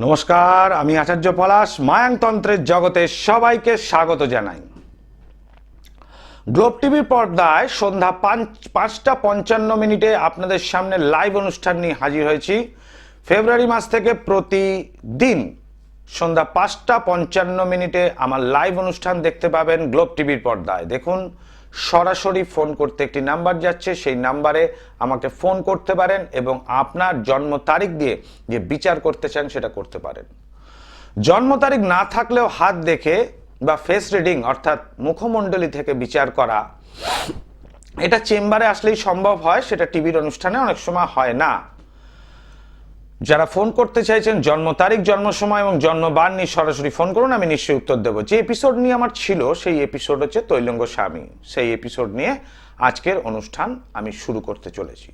নমস্কার, আমি আচার্য পলাশ। মায়াংতন্ত্রের জগতে সবাইকে স্বাগত জানাই। গ্লোব টিভির পর্দায় সন্ধ্যা 5:55 আপনাদের সামনে লাইভ অনুষ্ঠান নিয়ে হাজির হয়েছি। ফেব্রুয়ারি মাস থেকে প্রতিদিন সন্ধ্যা 5:55 আমার লাইভ অনুষ্ঠান দেখতে পাবেন গ্লোব টিভির পর্দায়। দেখুন, সরাসরি ফোন করতে একটি নাম্বার যাচ্ছে, সেই নাম্বারে আমাকে ফোন করতে পারেন এবং আপনার জন্ম তারিখ দিয়ে যে বিচার করতে চান সেটা করতে পারেন। জন্ম তারিখ না থাকলেও হাত দেখে বা ফেস রিডিং অর্থাৎ মুখমণ্ডলী থেকে বিচার করা, এটা চেম্বারে আসলেই সম্ভব হয়, সেটা টিভির অনুষ্ঠানে অনেক সময় হয় না। যারা ফোন করতে চাইছেন জন্ম তারিখ, জন্ম সময় এবং জন্মবার নিয়ে সরাসরি ফোন করুন, আমি নিশ্চয়ই উত্তর দেবো। যে এপিসোড নিয়ে আমার ছিল সেই এপিসোড হচ্ছে তৈলঙ্গ স্বামী। সেই এপিসোড নিয়ে আজকের অনুষ্ঠান আমি শুরু করতে চলেছি।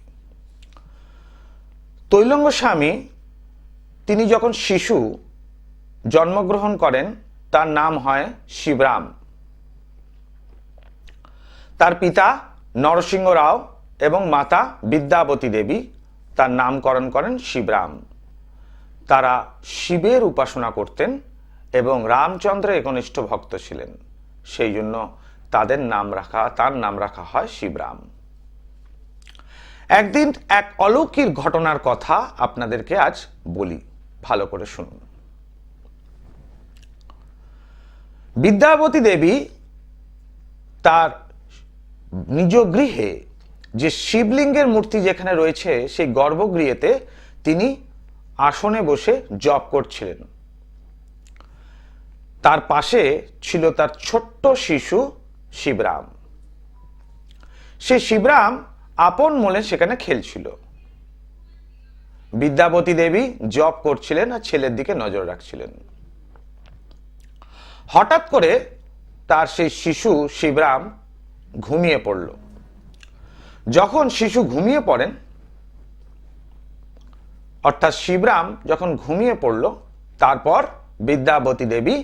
তৈলঙ্গ স্বামী তিনি যখন শিশু জন্মগ্রহণ করেন তার নাম হয় শিবরাম। তার পিতা নরসিংহ রাও এবং মাতা বিদ্যাবতী দেবী তার নামকরণ করেন শিবরাম। তারা শিবের উপাসনা করতেন এবং রামচন্দ্রের একনিষ্ঠ ভক্ত ছিলেন, সেই জন্য তার নাম রাখা হয় শিবরাম। একদিন এক অলৌকিক ঘটনার কথা আপনাদেরকে আজ বলি, ভালো করে শুনুন। বিদ্যাবতী দেবী তার নিজ গৃহে যে শিবলিঙ্গের মূর্তি যেখানে রয়েছে সেই গর্ভগৃহেতে তিনি আসনে বসে জপ করছিলেন। তার পাশে ছিল তার ছোট্ট শিশু শিবরাম। সেই শিবরাম আপন মনে সেখানে খেলছিল। বিদ্যাবতী দেবী জপ করছিলেন আর ছেলের দিকে নজর রাখছিলেন। হঠাৎ করে তার সেই শিশু শিবরাম ঘুমিয়ে পড়ল। যখন শিশু ঘুমিয়ে পড়েন, অর্থাৎ শিবরাম যখন ঘুমিয়ে পড়ল, তারপর বিদ্যাবতী দেবী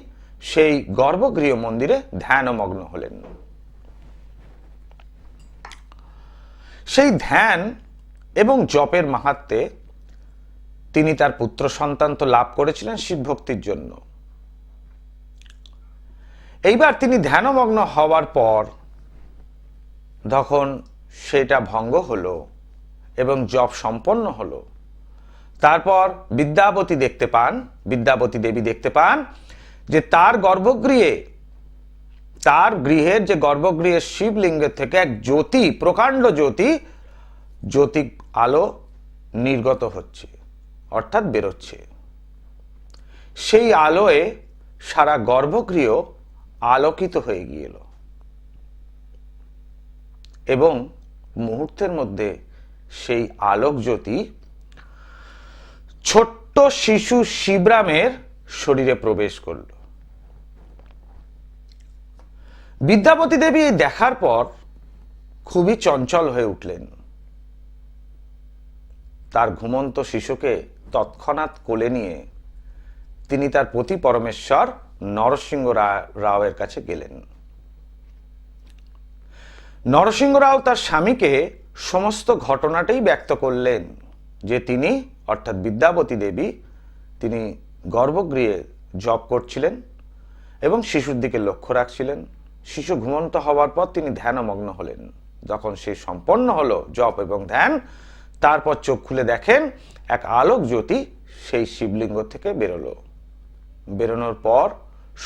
সেই গর্ভগৃহ মন্দিরে ধ্যানমগ্ন হলেন। সেই ধ্যান এবং জপের মাহাত্ম্যে তিনি তার পুত্র সন্তান তো লাভ করেছিলেন শিব ভক্তির জন্য। এইবার তিনি ধ্যানমগ্ন হওয়ার পর যখন সেটা ভঙ্গ হলো এবং জপ সম্পন্ন হলো, তারপর বিদ্যাবতী দেবী দেখতে পান যে তার গৃহের যে গর্ভগৃহের শিবলিঙ্গের থেকে এক জ্যোতি, প্রকাণ্ড জ্যোতি আলো নির্গত হচ্ছে, অর্থাৎ বেরোচ্ছে। সেই আলোয় সারা গর্ভগৃহ আলোকিত হয়ে গিয়েল এবং মুহূর্তের মধ্যে সেই আলোক জ্যোতি ছোট্ট শিশু শিবরামের শরীরে প্রবেশ করল। বিদ্যাবতী দেবী দেখার পর খুবই চঞ্চল হয়ে উঠলেন। তার ঘুমন্ত শিশুকে তৎক্ষণাৎ কোলে নিয়ে তিনি তার পতি পরমেশ্বর নরসিংহ রাওয়ের কাছে গেলেন। নরসিংহ রাও তার স্বামীকে সমস্ত ঘটনাটাই ব্যক্ত করলেন যে তিনি, অর্থাৎ বিদ্যাবতী দেবী, তিনি গর্ভগৃহে জপ করছিলেন এবং শিশুর দিকে লক্ষ্য রাখছিলেন। শিশু ঘুমন্ত হওয়ার পর তিনি ধ্যানমগ্ন হলেন। যখন সে সম্পন্ন হলো জপ এবং ধ্যান, তারপর চোখ খুলে দেখেন এক আলোক জ্যোতি সেই শিবলিঙ্গ থেকে বেরোনোর পর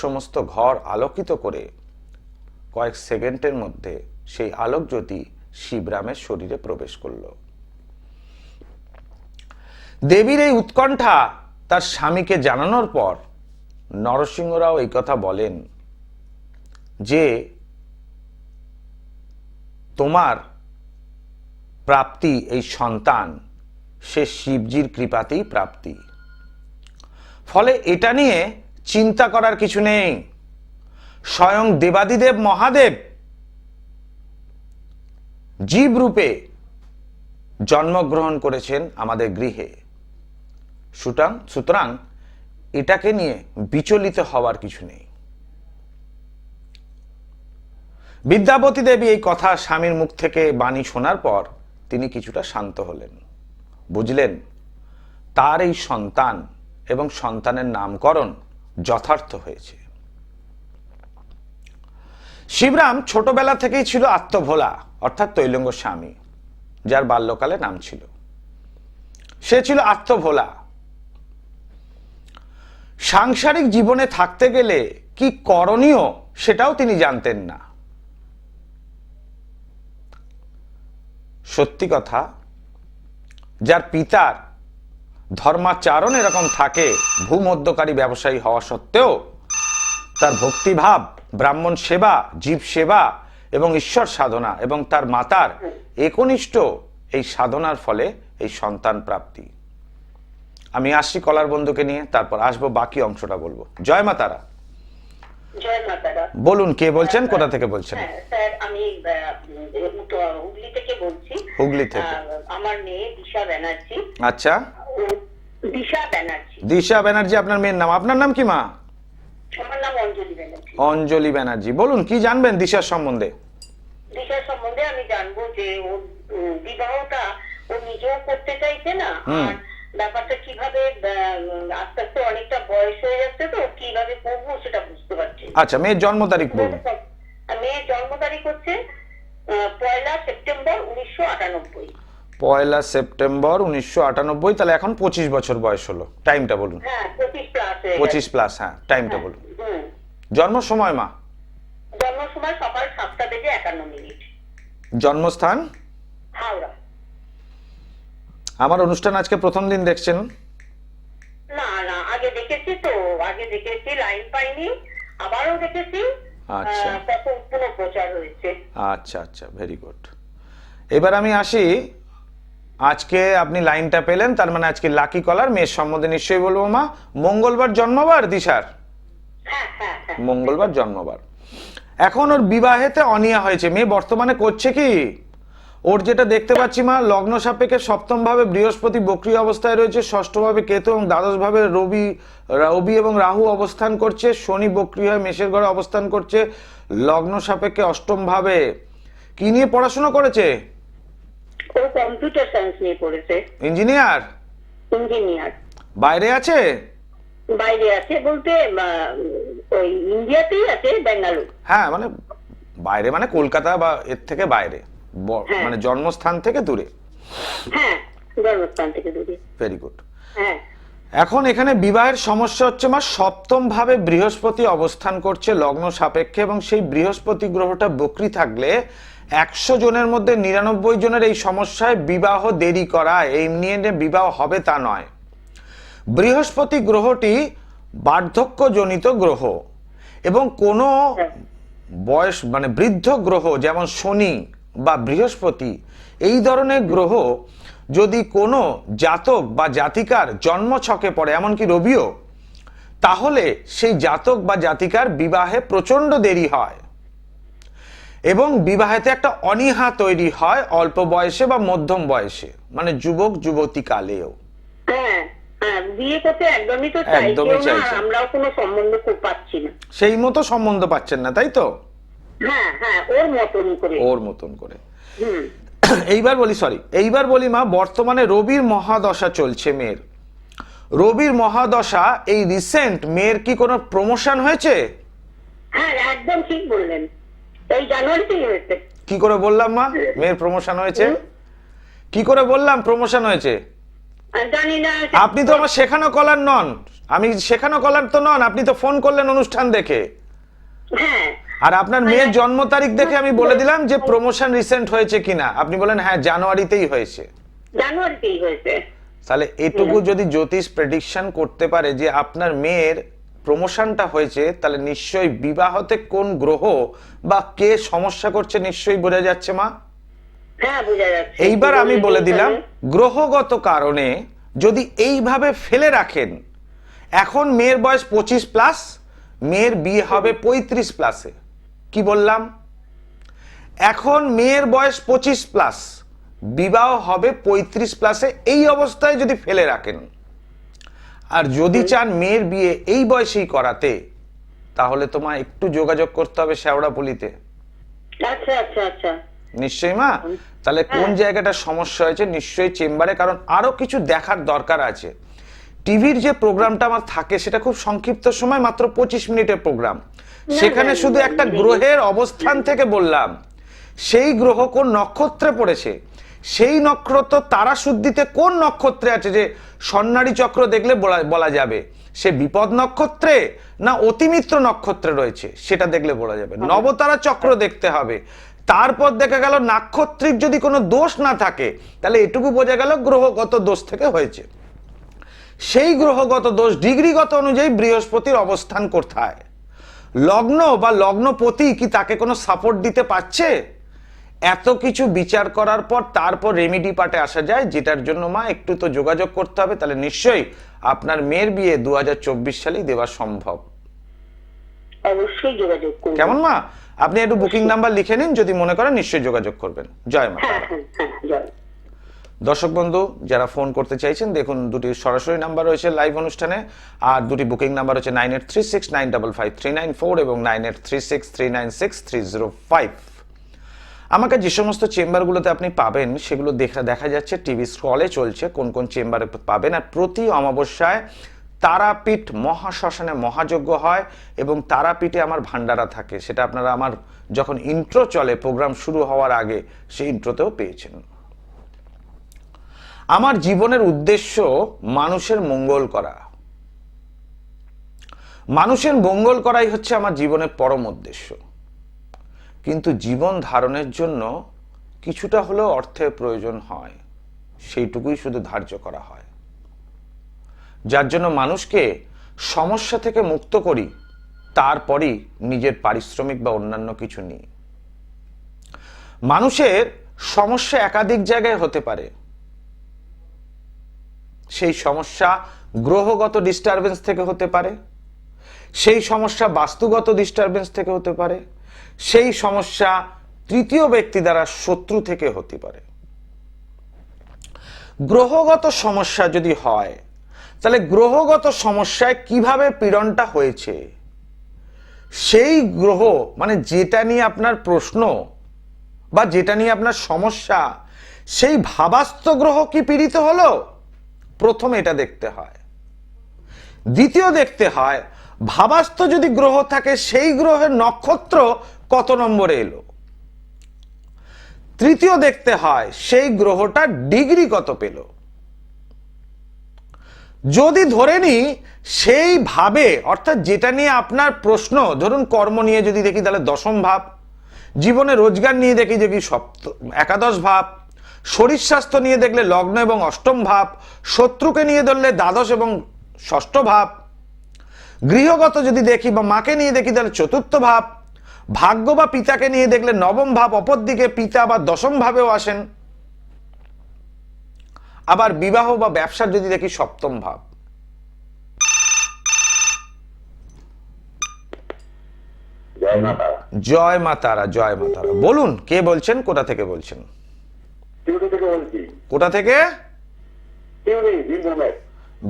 সমস্ত ঘর আলোকিত করে কয়েক সেকেন্ডের মধ্যে সেই আলোক জ্যোতি শিবরামের শরীরে প্রবেশ করল। দেবীর এই উৎকণ্ঠা তার স্বামীকে জানানোর পর নরসিংহ রাও এই কথা বলেন যে তোমার প্রাপ্তি, এই সন্তান, সে শিবজির কৃপাতেই প্রাপ্তি। ফলে এটা নিয়ে চিন্তা করার কিছু নেই। স্বয়ং দেবাদিদেব মহাদেব জীব রূপে জন্মগ্রহণ করেছেন আমাদের গৃহে। সুতরাং এটাকে নিয়ে বিচলিত হওয়ার কিছু নেই। বিদ্যাবতী দেবী এই কথা স্বামীর মুখ থেকে বাণী শোনার পর তিনি কিছুটা শান্ত হলেন। বুঝলেন তার এই সন্তান এবং সন্তানের নামকরণ যথার্থ হয়েছে। শিবরাম ছোটবেলা থেকেই ছিল আত্মভোলা অর্থাৎ তৈলঙ্গ স্বামী, যার বাল্যকালে নাম ছিল। সে ছিল আত্মভোলা। সাংসারিক জীবনে থাকতে গেলে কি করণীয় সেটাও তিনি জানতেন না। সত্যি কথা, যার পিতার ধর্মাচরণ এরকম থাকে, ভূমধ্যকারী ব্যবসায়ী হওয়া সত্ত্বেও তার ভক্তিভাব, ব্রাহ্মণ সেবা, জীব সেবা এবং ঈশ্বর সাধনা, এবং তার মাতার একনিষ্ঠ এই সাধনার ফলে এই সন্তান প্রাপ্তি। আমি আসছি কলার বন্ধুকে নিয়ে, তারপর আসবো বাকি অংশটা বলবো। জয় মা তারা। জয় মা তারা। বলুন, কে বলছেন, কোথা থেকে বলছেন? স্যার, আমি হুগলি থেকে বলছি। হুগলি থেকে। আমার মেয়ে দিশা ব্যানার্জি। আচ্ছা, দিশা ব্যানার্জি। দিশা ব্যানার্জি আপনার মেয়ের নাম। আপনার নাম কি মা? আমার নাম অঞ্জলি ব্যানার্জি। অঞ্জলি ব্যানার্জি। বলুন, কি জানবেন দিশার সম্বন্ধে? দিশার সম্বন্ধে আমি জানবো যে ওর বিবাহটা ও নিজেও করতে চাইছে না, আর ব্যাপারটা কিভাবে আস্তে আস্তে অনেকটা বয়স হয়ে যাচ্ছে, তো কিভাবে করবো সেটা বুঝতে পারছি। আচ্ছা, মেয়ের জন্ম তারিখ বলুন। মেয়ের জন্ম তারিখ হচ্ছে 1 সেপ্টেম্বর 1998। 1 সেপ্টেম্বর 1998। তাহলে এখন 25 বছর বয়স হলো। টাইমটা বলুন। হ্যাঁ, 25 প্লাস। 25 প্লাস, হ্যাঁ, টাইমটা বলুন। জন্ম সময় মা? জন্ম সময় সকাল 7:51। জন্মস্থান? হাওড়া। আমার অনুষ্ঠান আজকে প্রথম দিন দেখছেন? না না, আগে দেখেছি তো, আগে দেখেছি, লাইন পাইনি, আবারও দেখেছি। আচ্ছা, তখন পুরো প্রচার হয়েছে। আচ্ছা আচ্ছা, ভেরি গুড। এবার আমি আসি, আজকে আপনি লাইনটা পেলেন, তার মানে আজকে লাকি কলার। মেয়ের সম্বন্ধে নিশ্চয়ই বলবো মা। মঙ্গলবার জন্মবার দিশার? হ্যাঁ হ্যাঁ হ্যাঁ, মঙ্গলবার জন্মবার। এখন ওর বিবাহেতে অনিয়া হয়েছে। মেয়ে বর্তমানে করছে কি? ওর যেটা দেখতে পাচ্ছি মা, লগ্ন সাপেক্ষে সপ্তম ভাবে বৃহস্পতি বক্রী অবস্থায় রয়েছে, ষষ্ঠ ভাবে কেতু এবং দ্বাদশ ভাবে রবি এবং রাহু অবস্থান করছে, শনি বক্রী হয়ে মেষের ঘরে অবস্থান করছে। লগ্ন সাপেক্ষে অষ্টম ভাবে কি নিয়ে পড়াশোনা করেছে? ও কম্পিউটার সায়েন্স নিয়ে পড়েছে। ইঞ্জিনিয়ার? ইঞ্জিনিয়ার। বাইরে আছে? বাইরে আছে বলতে ওই ইন্ডিয়াতেই আছে, বেঙ্গালুরু। হ্যাঁ, মানে বাইরে মানে কলকাতা বা এর থেকে বাইরে, মানে জন্মস্থান থেকে দূরে। হ্যাঁ, জন্মস্থান থেকে দূরে। Very good. হ্যাঁ, এখন এখানে বিবাহের সমস্যা হচ্ছে মা, সপ্তম ভাবে বৃহস্পতি অবস্থান করছে লগ্ন সাপেক্ষে, এবং সেই বৃহস্পতি গ্রহটা বক্রী থাকলে 100 জনের মধ্যে 99 জনের এই সমস্যায় বিবাহ দেরি করা, এই নিয়ে বিবাহ হবে তা নয়। বৃহস্পতি গ্রহটি বার্ধক্যজনিত গ্রহ, এবং কোনো বয়স মানে বৃদ্ধ গ্রহ যেমন শনি বা বৃহস্পতি, এই ধরনের গ্রহ যদি কোনো জাতক বা জাতিকার জন্ম ছকে পড়ে, এমনকি রবিও, তাহলে সেই জাতক বা জাতিকার বিবাহে প্রচন্ড দেরি হয় এবং বিবাহেতে একটা অনীহা তৈরি হয় অল্প বয়সে বা মধ্যম বয়সে, মানে যুবক যুবতী কালেও। হ্যাঁ হ্যাঁ, বিয়ে করতে একদমই তো চাইছে না, আমরাও কোনো সম্বন্ধ পাচ্ছি না। সেই মতো সম্বন্ধ পাচ্ছেন না, তাই তো? হ্যাঁ হ্যাঁ, ওর মতন করে। ওর মতন করে। এইবার বলি মা, বর্তমানে রবির মহাদশা চলছে মেয়ের। রবির মহাদশা এই রিসেন্ট মেয়ের কি কোনো প্রমোশন হয়েছে? হ্যাঁ, একদম ঠিক বললেন, এই জানুয়ারিতেই হয়েছে। কি করে বললাম মা মেয়ের প্রমোশন হয়েছে? কি করে বললাম প্রমোশন হয়েছে? জানি না। আপনি তো আমার শেখানো কলার নন। আমি শেখানো কলার তো নন, আপনি তো ফোন করলেন অনুষ্ঠান দেখে। হ্যাঁ, আর আপনার মেয়ের জন্ম তারিখ দেখে আমি বলে দিলাম যে প্রমোশন রিসেন্ট হয়েছে কিনা। আপনি বলেন হ্যাঁ জানুয়ারিতেই হয়েছে। জানুয়ারিতেই হয়েছে। তাহলে এটুকু যদি জ্যোতিষ প্রেডিকশন করতে পারে যে আপনার মেয়ের প্রমোশনটা হয়েছে, তাহলে নিশ্চয়ই বিবাহতে কোন গ্রহ বা কে সমস্যা করছে নিশ্চয়ই বোঝা যাচ্ছে মা। হ্যাঁ, বোঝা যাচ্ছে। এইবার আমি বলে দিলাম, গ্রহগত কারণে যদি এইভাবে ফেলে রাখেন, এখন মেয়ের বয়স 25 প্লাস, মেয়ের বিয়ে হবে 35 প্লাসে। কি বললাম? এখন মেয়ের বয়স 25 প্লাস, বিবাহ হবে 35 প্লাসে। এই অবস্থায় যদি ফেলে রাখেন, আর যদি চান মেয়ের বিয়ে এই বয়সেই করাতে, তাহলে তোমার একটু যোগাযোগ করতে হবে শেওড়াপুলিতে। আচ্ছা আচ্ছা আচ্ছা, নিশ্চয়ই মা। তাহলে কোন জায়গাটা সমস্যা হয়েছে নিশ্চয়ই চেম্বারে, কারণ আরো কিছু দেখার দরকার আছে। টিভির যে প্রোগ্রামটা আমার থাকে সেটা খুব সংক্ষিপ্ত সময়, মাত্র 25 মিনিটের প্রোগ্রাম। সেখানে শুধু একটা গ্রহের অবস্থান থেকে বললাম, সেই গ্রহ কোন নক্ষত্রে পড়েছে, সেই নক্ষত্র তারা শুদ্ধিতে কোন নক্ষত্রে আছে, যে স্বর্ণালী চক্র দেখলে বলা যাবে সে বিপদ নক্ষত্রে না অতিমিত্র নক্ষত্রে রয়েছে, সেটা দেখলে বলা যাবে। নবতারা চক্র দেখতে হবে। তারপর দেখা গেল নাক্ষত্রিক যদি কোনো দোষ না থাকে, তাহলে এটুকু বোঝা গেল গ্রহগত দোষ থেকে হয়েছে। সেই গ্রহগত দোষ ডিগ্রিগত অনুযায়ী বৃহস্পতির অবস্থান কোথায়, লগ্ন বা লগ্নপতি কি তাকে কোনো সাপোর্ট দিতে পারছে, এত কিছু বিচার করার পর তারপর রেমিডি পার্টে আসা যায়, যেটার জন্য মা একটু তো যোগাযোগ করতে হবে। তাহলে নিশ্চয়ই আপনার মেয়ের বিয়ে 2024 সালেই দেওয়া সম্ভব। অবশ্যই যোগাযোগ করব। কেমন মা? আপনি একটু বুকিং নাম্বার লিখে নিন, যদি মনে করেন নিশ্চয়ই যোগাযোগ করবেন। জয় মা। জয়। দর্শক বন্ধু যারা ফোন করতে চাইছেন, দেখুন দুটি সরাসরি নাম্বার রয়েছে লাইভ অনুষ্ঠানে, আর দুটি বুকিং নাম্বার হচ্ছে 9836955394 এবং 9836396305। আমাকে যে সমস্ত চেম্বারগুলোতে আপনি পাবেন সেগুলো দেখা যাচ্ছে টিভি স্ক্রলে চলছে, কোন কোন চেম্বারে পাবেন। আর প্রতি অমাবস্যায় তারাপীঠ মহাশ্মশানে মহাযজ্ঞ হয় এবং তারাপীঠে আমার ভান্ডারা থাকে, সেটা আপনারা আমার যখন ইন্ট্রো চলে প্রোগ্রাম শুরু হওয়ার আগে সেই ইন্ট্রোতেও পেয়েছেন। আমার জীবনের উদ্দেশ্য মানুষের মঙ্গল করা, মানুষের মঙ্গল করাই হচ্ছে আমার জীবনের পরম উদ্দেশ্য। কিন্তু জীবন ধারণের জন্য কিছুটা হলেও অর্থের প্রয়োজন হয়, সেইটুকুই শুধু ধার্য করা হয়, যার জন্য মানুষকে সমস্যা থেকে মুক্ত করি, তারপরই নিজের পারিশ্রমিক বা অন্যান্য কিছু নিই। মানুষের সমস্যা একাধিক জায়গায় হতে পারে, সেই সমস্যা গ্রহগত ডিস্টারবেন্স থেকে হতে পারে, সেই সমস্যা বাস্তুগত ডিস্টারবেন্স থেকে হতে পারে, সেই সমস্যা তৃতীয় ব্যক্তি দ্বারা শত্রু থেকে হতে পারে। গ্রহগত সমস্যা যদি হয়, তাহলে গ্রহগত সমস্যায় কিভাবে পীড়নটা হয়েছে, সেই গ্রহ মানে যেটা নিয়ে আপনার প্রশ্ন বা যেটা নিয়ে আপনার সমস্যা, সেই ভাবাস্ত গ্রহ কি পীড়িত হলো, প্রথম এটা দেখতে হয়। দ্বিতীয় দেখতে হয় ভাবাস্ত যদি গ্রহ থাকে সেই গ্রহের নক্ষত্র কত নম্বরে এলো। তৃতীয় দেখতে হয় সেই গ্রহটা ডিগ্রি কত পেল। যদি ধরে নি সেইভাবে, অর্থাৎ যেটা নিয়ে আপনার প্রশ্ন, ধরুন কর্ম নিয়ে যদি দেখি তাহলে দশম ভাব, জীবনে রোজগার নিয়ে দেখি একাদশ ভাব, শরীর স্বাস্থ্য নিয়ে দেখলে লগ্ন এবং অষ্টম ভাব, শত্রুকে নিয়ে ধরলে দ্বাদশ এবং ষষ্ঠ ভাব, গৃহগত যদি দেখি বা মাকে নিয়ে দেখি তাহলে চতুর্থ ভাব, ভাগ্য বা পিতাকে নিয়ে দেখলে নবম ভাব, অপরদিকে পিতা বা দশম ভাবেও আসেন, আবার বিবাহ বা ব্যবসার যদি দেখি সপ্তম ভাব। জয় মা তারা, জয় মা তারা। বলুন কে বলছেন, কোথা থেকে বলছেন? কোথা থেকে?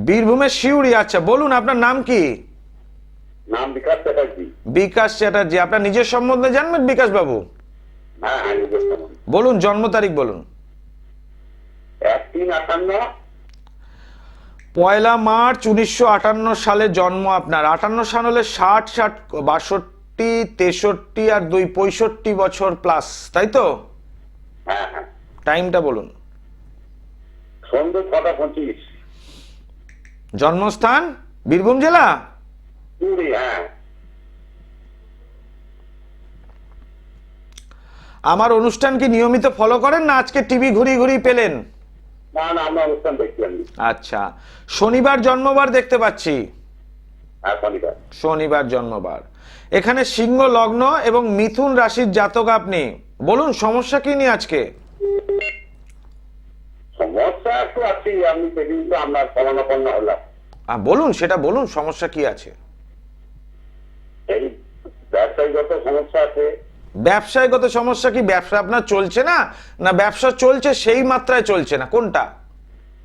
বীরভূমের শিউড়ি। আচ্ছা বলুন আপনার নাম কি? নাম বিকাশ চ্যাটার্জি। বিকাশ চ্যাটার্জি। আপনার নিজের সম্বন্ধে জানবেন বিকাশ বাবু? হ্যাঁ, বলুন জন্ম তারিখ বলুন। 1 মার্চ 1958 সালে জন্ম আপনার। 58 সাল হলে 60, 62, 63 আর 2 65 বছর প্লাস, তাই তো? হ্যাঁ। টাইমটা বলুন। সন্ধ্যে 6:25। জন্মস্থান বীরভূম জেলা? হ্যাঁ। আমার অনুষ্ঠান কি নিয়মিত ফলো করেন না আজকে টিভি ঘুরি পেলেন? না, আমরা অনুষ্ঠান দেখছি আমি। আচ্ছা, শনিবার জন্মবার দেখতে পাচ্ছি। হ্যাঁ, শনিবার। শনিবার জন্মবার। এখানে সিংহ লগ্ন এবং মিথুন রাশির জাতক আপনি। বলুন সমস্যা কি নিয়ে আজকে? সমস্যা একটু আছে, আমি সেদিন তো আপনার সমানাপন্ন হলাম। বলুন সেটা বলুন, সমস্যা কি আছে? এই ব্যবসায়িগত সমস্যা আছে। ব্যবসায়িগত সমস্যা কি? ব্যবসা আপনার চলছে না, না ব্যবসা চলছে সেই মাত্রায় চলছে না, কোনটা?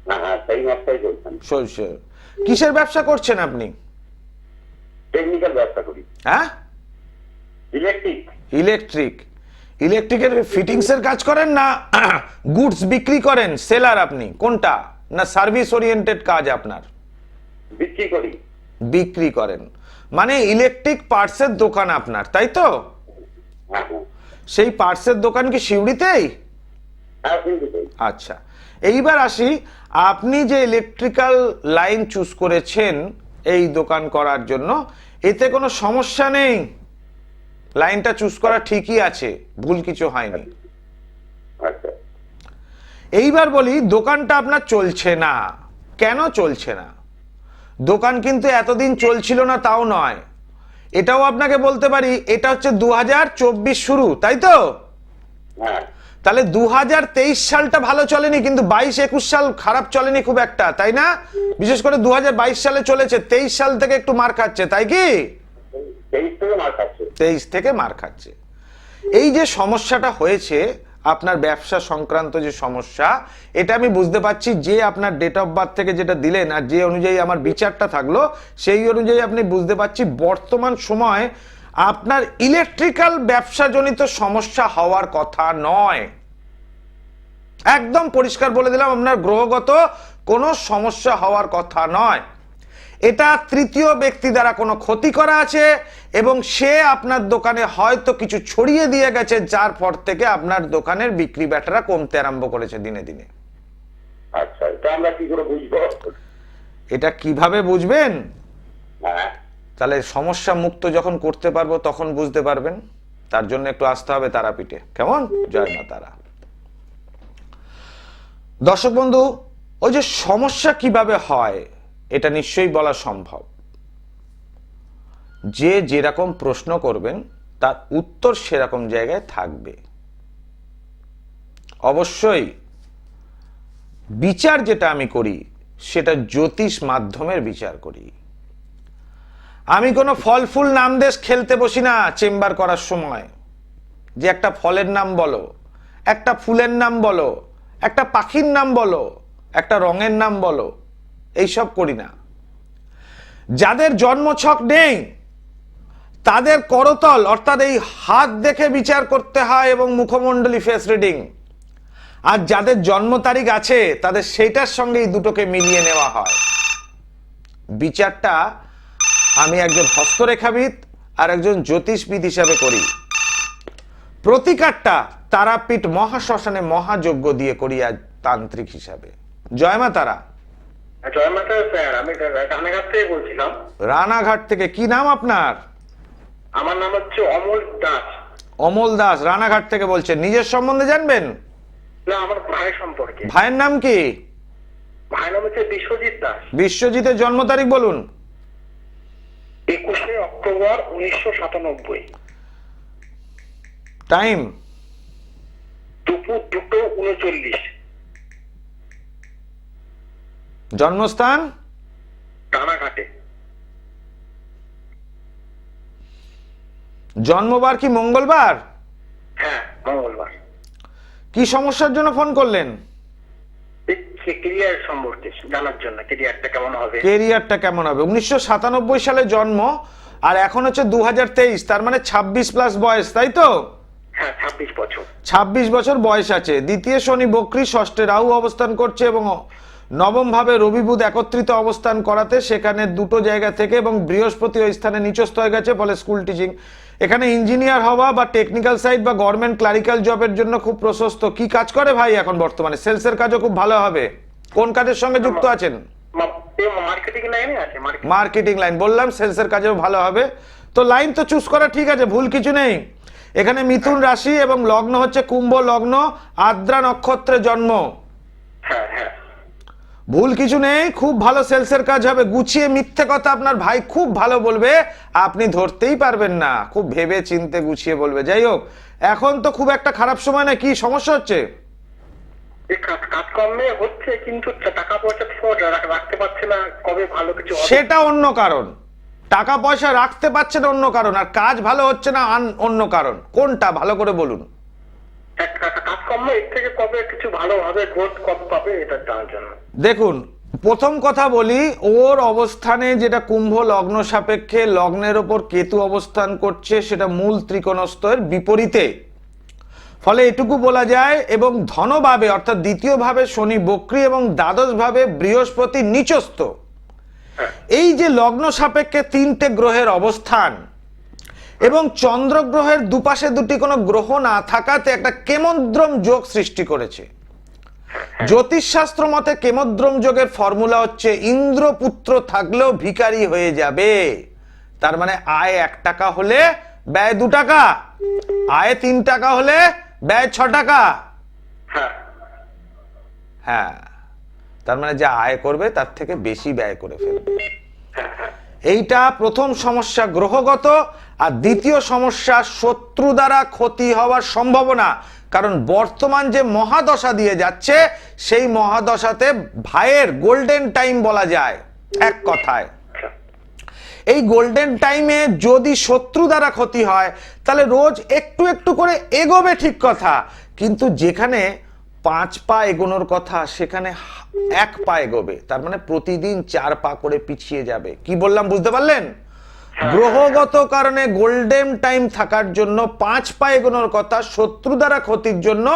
হ্যাঁ, সেই মাত্রায় চলছে। কিসের ব্যবসা করছেন আপনি? টেকনিক্যাল ব্যবসা করি। হ্যাঁ, ইলেকট্রিকের ফিটিংস এর কাজ করেন না গুডস বিক্রি করেন, সেলার আপনি? কোনটা? না সার্ভিস ওরিয়েন্টেড কাজ আপনার? বিক্রি করি। বিক্রি করেন, মানে ইলেকট্রিক পার্টসের দোকান আপনার, তাই তো? হ্যাঁ হ্যাঁ সেই পার্টসের দোকান কি সিউড়িতেই? হ্যাঁ, কিন্তু করি। আচ্ছা, এইবার আসি, আপনি যে ইলেকট্রিক্যাল লাইন চুজ করেছেন এই দোকান করার জন্য, এতে কোনো সমস্যা নেই? লাইনটা চুজ করা ঠিকই আছে, ভুল কিছু হয়নি। আচ্ছা, এইবার বলি, দোকানটা আপনার চলছে না, কেন চলছে না? দোকান কিন্তু এতদিন চলছিল না তাও নয়, এটাও আপনাকে বলতে পারি, এটা হচ্ছে 2024 শুরু, তাই তো? হ্যাঁ তাহলে 2023 সালটা ভালো চলেনি, কিন্তু 22-21 সাল খারাপ চলেনি খুব একটা, তাই না? বিশেষ করে 2022 সালে চলেছে, 23 সাল থেকে একটু মার খাচ্ছে, তাই কি? 23 থেকে মার খাচ্ছে। 23 থেকে মার খাচ্ছে। এই যে সমস্যাটা হয়েছে আপনার ব্যবসা সংক্রান্ত যে সমস্যা, এটা আমি বুঝতে পারছি, যে আপনার ডেট অফ বার্থ থেকে যেটা দিলেন আর যে অনুযায়ী আমার বিচারটা থাকলো, সেই অনুযায়ী আপনি বুঝতে পারছি বর্তমান সময় আপনার ইলেকট্রিক্যাল ব্যবসাজনিত সমস্যা হওয়ার কথা নয়। একদম পরিষ্কার বলে দিলাম, আপনার গ্রহগত কোনো সমস্যা হওয়ার কথা নয়। এটা তৃতীয় ব্যক্তি দ্বারা কোনো ক্ষতি করা আছে এবং সে আপনার দোকানে হয়তো কিছু ছড়িয়ে দিয়ে গেছে, যার পর থেকে আপনার দোকানের বিক্রি বাট্টা কমতে আরম্ভ করেছে দিনে দিনে। আচ্ছা, এটা আমরা কি করে বুঝবো? এটা কিভাবে বুঝবেন? হ্যাঁ তাহলে সমস্যা মুক্ত যখন করতে পারবো তখন বুঝতে পারবেন। তার জন্য একটু আসতে হবে তারাপীঠে, কেমন? জয় মা তারা। দর্শক বন্ধু, ওই যে সমস্যা কিভাবে হয় এটা নিশ্চয়ই বলা সম্ভব। যে যেরকম প্রশ্ন করবেন তার উত্তর সেরকম জায়গায় থাকবে। অবশ্যই বিচার যেটা আমি করি সেটা জ্যোতিষ মাধ্যমের বিচার করি। আমি কোনো ফল ফুল নাম দেশ খেলতে বসি না চেম্বার করার সময়, যে একটা ফলের নাম বলো, একটা ফুলের নাম বলো, একটা পাখির নাম বলো, একটা রঙের নাম বলো, এইসব করি না। যাদের জন্মছক নেই তাদের করতল অর্থাৎ এই হাত দেখে বিচার করতে হয় এবং মুখমণ্ডলী ফেস রিডিং, আর যাদের জন্ম তারিখ আছে তাদের সেইটার সঙ্গে এই দুটোকে মিলিয়ে নেওয়া হয়। বিচারটা আমি একজন হস্তরেখাবিদ আর একজন জ্যোতিষবিদ হিসাবে করি। প্রতিকারটা তারাপীঠ মহাশ্মশানে মহাযজ্ঞ দিয়ে করি আজ তান্ত্রিক হিসাবে। জয় মা তারা। জয় মাতা স্যার, আমি রানাঘাট থেকে বলছিলাম। রানাঘাট থেকে? কি নাম আপনার? আমার নাম হচ্ছে অমল দাস। অমল দাস, রানাঘাট থেকে বলছেন। নিজের সম্বন্ধে জানবেন? না, আমার ভাই সম্পর্কে। ভাইয়ের নাম কি? ভাইয়ের নাম হচ্ছে বিশ্বজিৎ দাস। বিশ্বজিতের জন্ম তারিখ বলুন। 21শে অক্টোবর 1997। টাইম? দুপুর 2:39। জন্মস্থান? রানাঘাটে। জন্মবার কি মঙ্গলবার? হ্যাঁ, মঙ্গলবার। কি সমস্যার জন্য ফোন করলেন? কেরিয়ার সম্পর্কে জানার জন্য, কেরিয়ারটা কেমন হবে। কেরিয়ারটা কেমন হবে? 1997 সালে জন্ম আর এখন হচ্ছে 2023, তার মানে 26 প্লাস বয়স, তাই তো? হ্যাঁ, 26 বছর। 26 বছর বয়স আছে। দ্বিতীয় শনি বক্রী, ষষ্ঠে রাহু অবস্থান করছে এবং নবম ভাবে রবি বুধ একত্রিত অবস্থান করাতে সেখানে দুটো জায়গা থেকে, এবং বৃহস্পতি ওই স্থানে নিচস্থ হয়ে গেছে, ফলে স্কুল টিচিং, এখানে ইঞ্জিনিয়ার হওয়া বা টেকনিক্যাল সাইড বা গভর্নমেন্ট ক্লারিক্যাল জবের জন্য খুব প্রশস্ত। কি কাজ করে ভাই এখন বর্তমানে? সেলসের কাজও খুব ভালো হবে। কোন কাজের সঙ্গে যুক্ত আছেন? মার্কেটিং লাইনে আছে। মার্কেটিং লাইন বললাম, সেলসের কাজেও ভালো হবে। তো লাইন তো চুজ করা ঠিক আছে, ভুল কিছু নেই। এখানে মিথুন রাশি এবং লগ্ন হচ্ছে কুম্ভ লগ্ন, আদ্রা নক্ষত্রে জন্ম। হ্যাঁ হ্যাঁ, ভুল কিছু নেই, খুব ভালো সেলসের কাজ হবে। গুছিয়ে মিথ্যে কথা আপনার ভাই খুব ভালো বলবে, আপনি ধরতেই পারবেন না। খুব ভেবে চিনতে গুছিয়ে বলবে। যাই হোক, এখন তো খুব একটা খারাপ সময় না। কি সমস্যা হচ্ছে? কাজকর্মে হচ্ছে কিন্তু টাকা পয়সা রাখতে পারছে না। কবে ভালো কিছু হবে সেটা অন্য কারণ। টাকা পয়সা রাখতে পারছে না অন্য কারণ, আর কাজ ভালো হচ্ছে না অন্য কারণ। কোনটা ভালো করে বলুন। কাজকর্ম এর থেকে কবে কিছু ভালো হবে, গ্রোথ কবে পাবে, এটা জানার জন্য। দেখুন, প্রথম কথা বলি, ওর অবস্থানে যেটা কুম্ভ লগ্ন সাপেক্ষে, লগ্নের ওপর কেতু অবস্থান করছে, সেটা মূল ত্রিকোণস্থের বিপরীতে। ফলে এটুকু বলা যায়, এবং ধনভাবে অর্থাৎ দ্বিতীয় ভাবে শনি বক্রী এবং দ্বাদশ ভাবে বৃহস্পতি নিচস্থ, এই যে লগ্ন সাপেক্ষে 3টে গ্রহের অবস্থান এবং চন্দ্র গ্রহের দুপাশে দুটি কোনো গ্রহ না থাকাতে একটা কেমদ্রম যোগ সৃষ্টি করেছে। জ্যোতিষশাস্ত্র মতে কেমদ্রম যোগের ফর্মুলা হচ্ছে ইন্দ্রপুত্র থাকলেও ভিখারি হয়ে যাবে। তার মানে আয় 1 টাকা হলে ব্যয় 2 টাকা, আয় 3 টাকা হলে ব্যয় 6 টাকা। হ্যাঁ, তার মানে যা আয় করবে তার থেকে বেশি ব্যয় করে ফেলবে। এইটা প্রথম সমস্যা গ্রহগত। আর দ্বিতীয় সমস্যা শত্রু দ্বারা ক্ষতি হওয়ার সম্ভাবনা। কারণ বর্তমান যে মহাদশা দিয়ে যাচ্ছে সেই মহাদশাতে ভাইয়ের গোল্ডেন টাইম বলা যায় এক কথায়। এই গোল্ডেন টাইমে যদি শত্রু দ্বারা ক্ষতি হয় তাহলে রোজ একটু একটু করে এগোবে ঠিক কথা, কিন্তু যেখানে 5 পা এগোনোর কথা সেখানে 1 পা এগোবে। তার মানে প্রতিদিন 4 পা করে পিছিয়ে যাবে। কি বললাম বুঝতে পারলেন? গ্রহগত কারণে গোল্ডেন টাইম থাকার জন্য 5 পা এগোনোর কথা, শত্রু দ্বারা ক্ষতির জন্য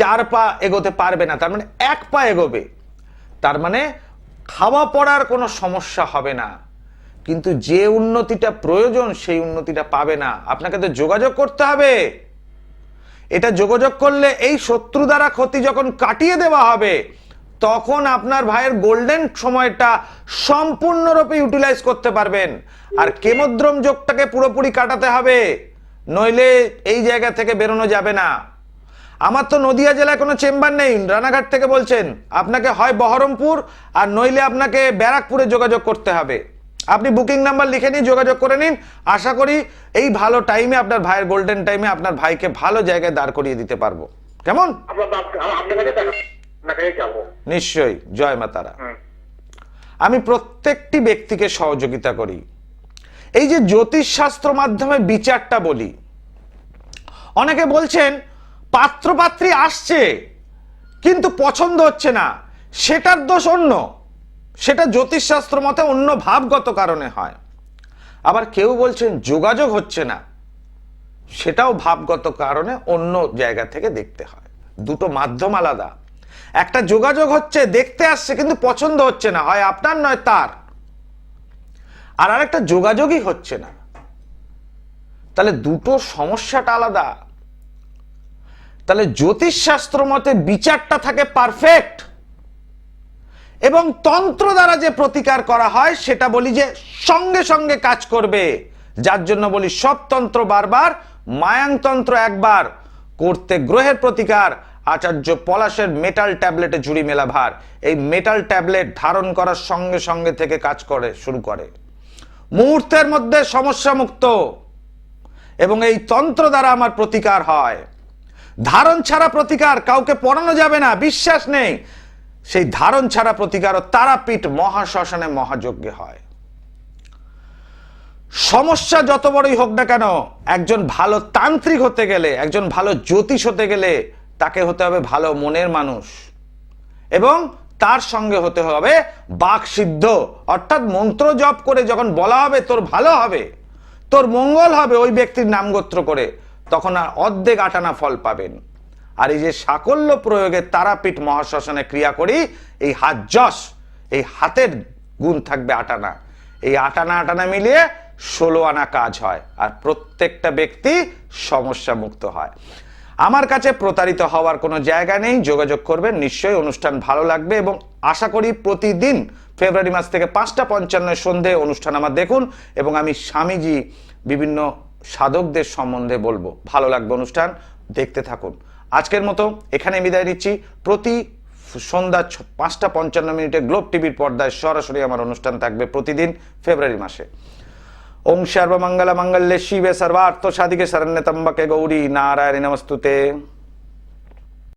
4 পা এগোতে পারবে না, তার মানে 1 পা এগোবে। তার মানে খাওয়া পড়ার কোনো সমস্যা হবে না, কিন্তু যে উন্নতিটা প্রয়োজন সেই উন্নতিটা পাবে না। আপনাকে তো যোগাযোগ করতে হবে। এটা যোগাযোগ করলে এই শত্রু দ্বারা ক্ষতি যখন কাটিয়ে দেওয়া হবে তখন আপনার ভাইয়ের গোল্ডেন সময়টা সম্পূর্ণরূপে ইউটিলাইজ করতে পারবেন। আর কেমদ্রম যোগটাকে পুরোপুরি কাটাতে হবে, নইলে এই জায়গা থেকে বেরোনো যাবে না। আমার তো নদিয়া জেলায় কোনো চেম্বার নেই, রানাঘাট থেকে বলছেন, আপনাকে হয় বহরমপুর আর নইলে আপনাকে ব্যারাকপুরে যোগাযোগ করতে হবে। আপনি বুকিং নাম্বার লিখে নিন, যোগাযোগ করে নিন। আশা করি এই ভালো টাইমে আপনার ভাইয়ের গোল্ডেন টাইমে আপনার ভাইকে ভালো জায়গায় দাঁড় করিয়ে দিতে পারবো। কেমন? নিশ্চয়ই। জয় মা তারা। আমি প্রত্যেকটি ব্যক্তিকে সহযোগিতা করি। এই যে জ্যোতিষ শাস্ত্র মাধ্যমে বিচারটা বলি, অনেকে বলছেন পাত্রপাত্রী আসছে কিন্তু পছন্দ হচ্ছে না, সেটার দোষ অন্য, সেটা জ্যোতিষশাস্ত্র মতে অন্য ভাবগত কারণে হয়। আবার কেউ বলছেন যোগাযোগ হচ্ছে না, সেটাও ভাবগত কারণে অন্য জায়গা থেকে দেখতে হয়। দুটো মাধ্যম আলাদা। একটা যোগাযোগ হচ্ছে, দেখতে আসছে কিন্তু পছন্দ হচ্ছে না, হয় আপনার নয় তার। আর আরেকটা যোগাযোগই হচ্ছে না। তাহলে দুটো সমস্যাটা আলাদা। তাহলে জ্যোতিষশাস্ত্র মতে বিচারটা থাকে পারফেক্ট, এবং তন্ত্র দ্বারা যে প্রতিকার করা হয় সেটা বলি যে সঙ্গে সঙ্গে কাজ করবে। যার জন্য বলি সব তন্ত্র বারবার, মায়াংতন্ত্র একবার। করতে গ্রহের প্রতিকার আচার্য পলাশের মেটাল ট্যাবলেটে ঝুড়ি মেলা ভার। এই মেটাল ট্যাবলেট ধারণ করার সঙ্গে সঙ্গে থেকে কাজ করে শুরু করে, মুহূর্তের মধ্যে সমস্যা মুক্ত। এবং এই তন্ত্র দ্বারা আমার প্রতিকার হয়। ধারণ ছাড়া প্রতিকার কাউকে পড়ানো যাবে না, বিশ্বাস নেই। সেই ধারণ ছাড়া প্রতিকার ও তারাপীঠ মহাশ্মশানে মহাযজ্ঞে হয়। সমস্যা যত বড়ই হোক না কেন, একজন ভালো তান্ত্রিক হতে গেলে, একজন ভালো জ্যোতিষ হতে গেলে তাকে হতে হবে ভালো মনের মানুষ, এবং তার সঙ্গে হতে হবে বাকসিদ্ধ। অর্থাৎ মন্ত্র জপ করে যখন বলা হবে তোর ভালো হবে, তোর মঙ্গল হবে ওই ব্যক্তির নামগোত্র করে, তখন আর অর্ধেক আটানা ফল পাবেন। আর এই যে সাকল্য প্রয়োগে তারাপীঠ মহাশ্মশানে ক্রিয়া করি, এই হাত যশ, এই হাতের গুণ থাকবে 8 আনা। এই 8 আনা 8 আনা মিলিয়ে 16 আনা কাজ হয়, আর প্রত্যেকটা ব্যক্তি সমস্যা মুক্ত হয়। আমার কাছে প্রতারিত হওয়ার কোনো জায়গা নেই, যোগাযোগ করবেন। নিশ্চয়ই অনুষ্ঠান ভালো লাগবে, এবং আশা করি প্রতিদিন ফেব্রুয়ারি মাস থেকে 5:55 সন্ধে অনুষ্ঠান আমার দেখুন, এবং আমি স্বামীজি বিভিন্ন সাধকদের সম্বন্ধে বলবো। ভালো লাগবে অনুষ্ঠান, দেখতে থাকুন। আজকের মতো এখানে বিদায় নিচ্ছি। প্রতি সন্ধ্যা 5:55 গ্লোব টিভির পর্দায় সরাসরি আমার অনুষ্ঠান থাকবে প্রতিদিন ফেব্রুয়ারি মাসে। ওম সর্বমঙ্গল মঙ্গলে শিবে সর্বার্থ সাধিকে শরণ্যত্রম্বকে গৌরী নারায়ণী নমস্তুতে।